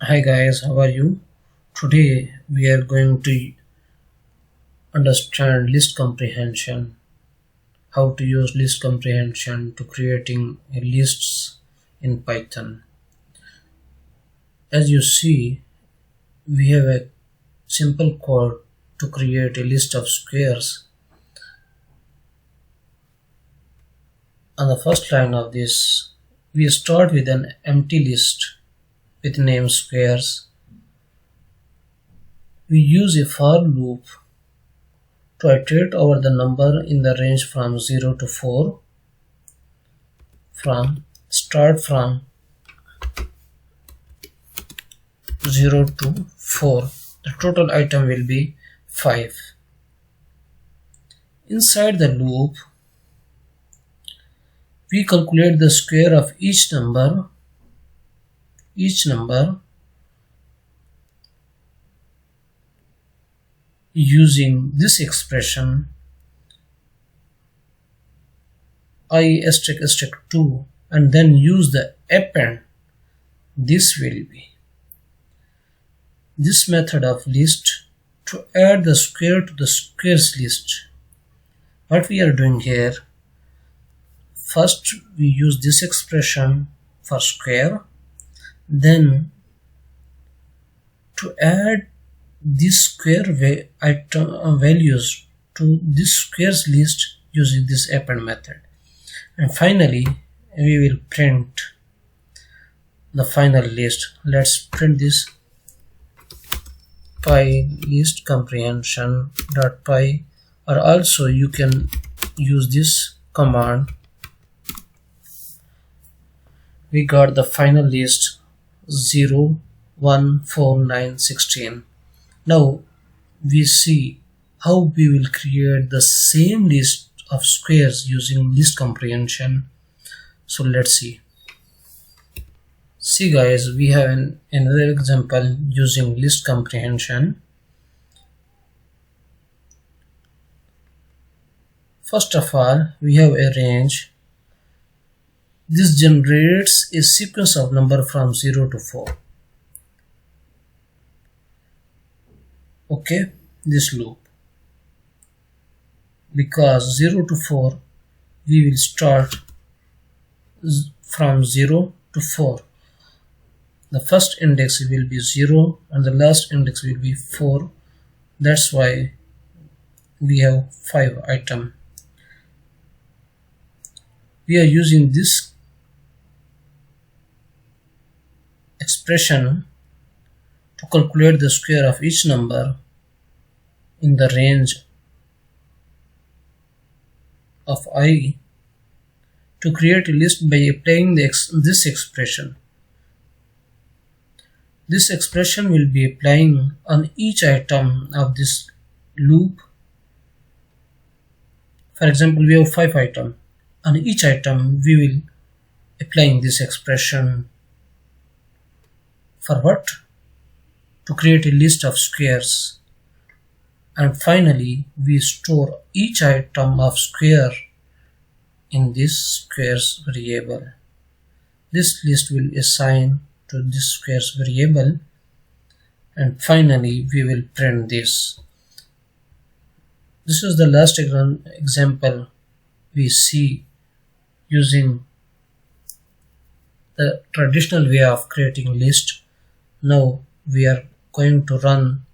Hi guys, how are you? Today we are going to understand list comprehension, how to use list comprehension to creating lists in Python. As you see, we have a simple code to create a list of squares. On the first line of this, we start with an empty list with name squares. We use a for loop to iterate over the number in the range from 0 to 4. Start from 0 to 4. The total item will be 5. Inside the loop, we calculate the square of each number using this expression I * 2 and then use the append. This will be this method of list to add the square to the squares list. What we are doing here, first we use this expression for square, then to add these square item values to this squares list using this append method, and finally we will print the final list. Let's print this py list comprehension .py, or also you can use this command. We got the final list 0 1 4 9 16. Now we see how we will create the same list of squares using list comprehension. So let's see. See guys, we have another example using list comprehension. First of all, we have a range. This generates a sequence of number from 0 to 4. Okay, this loop, because 0 to 4 we will start from 0 to 4. The first index will be 0 and the last index will be 4. That's why we have 5 items. We are using this expression to calculate the square of each number in the range of I to create a list by applying this expression. This expression will be applying on each item of this loop. For example, we have 5 items. On each item we will applying this expression. For what? To create a list of squares, and finally we store each item of square in this squares variable. This list will assign to this squares variable, and finally we will print this. This is the last example we see using the traditional way of creating list. Now we are going to run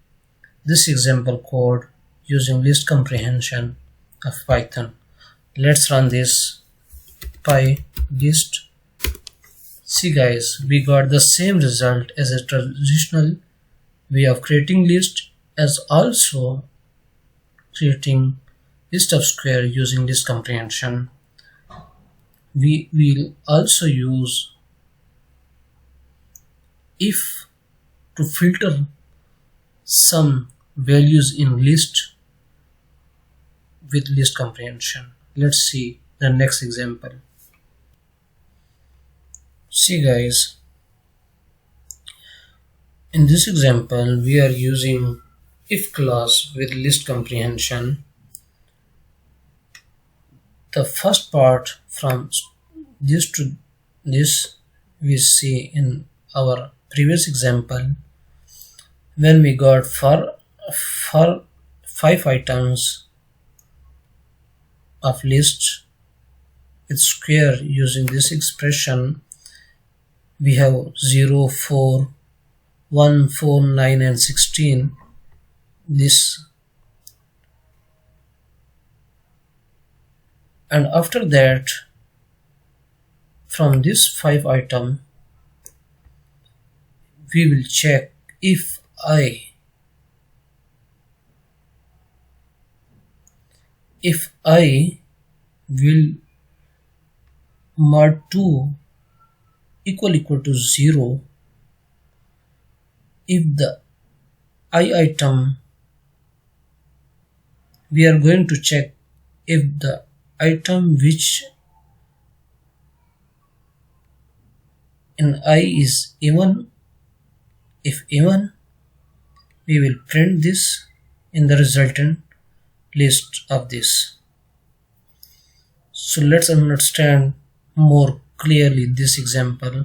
this example code using list comprehension of Python. Let's run this py list. See guys, we got the same result as a traditional way of creating list, as also creating list of square using list comprehension. We will also use if to filter some values in list with list comprehension. Let's see the next example. See guys, in this example we are using if clause with list comprehension. The first part from this to this we see in our previous example, when we got for 5 items of list with square using this expression, we have 0, 4, 1, 4, 9 and 16. This, and after that, from this 5 item we will check if I will mod 2 equal to 0 if the I item, we are going to check if the item which in I is even. If even, we will print this in the resultant list of this. So let's understand more clearly this example.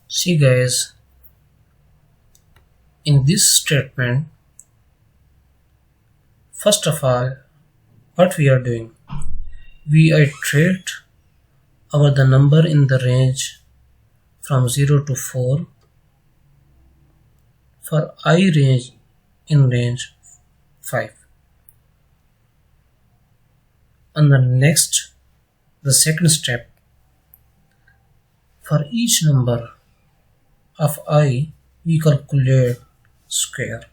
See guys, in this statement, first of all, what we are doing, we iterate over the number in the range from 0 to 4 for I range in range 5. And the second step, for each number of I we calculate square.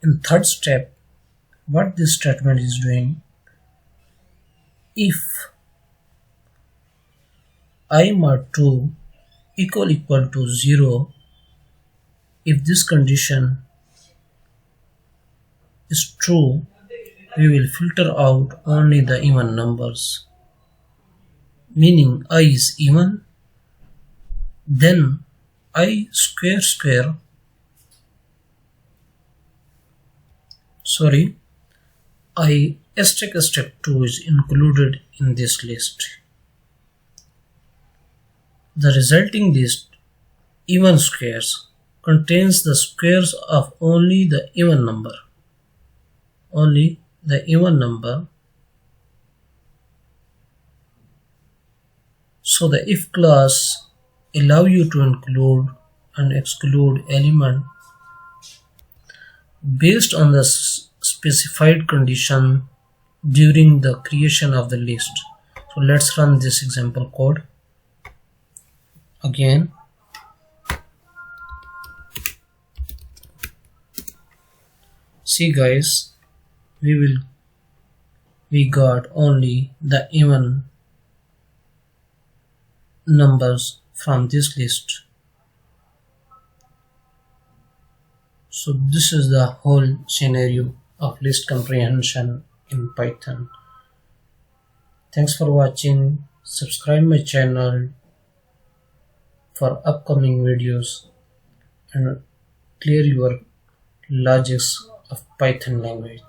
In third step, what this statement is doing, if I mod 2 equal to 0, if this condition is true, we will filter out only the even numbers, meaning I is even, then I I ** 2 is included in this list. The resulting list, even squares, contains the squares of only the even number. Only the even number. So the if clause allow you to include and exclude element based on the specified condition during the creation of the list. So let's run this example code again. See guys, we got only the even numbers from this list. So this is the whole scenario of list comprehension in Python. Thanks for watching. Subscribe my channel for upcoming videos and clear your logics of Python language.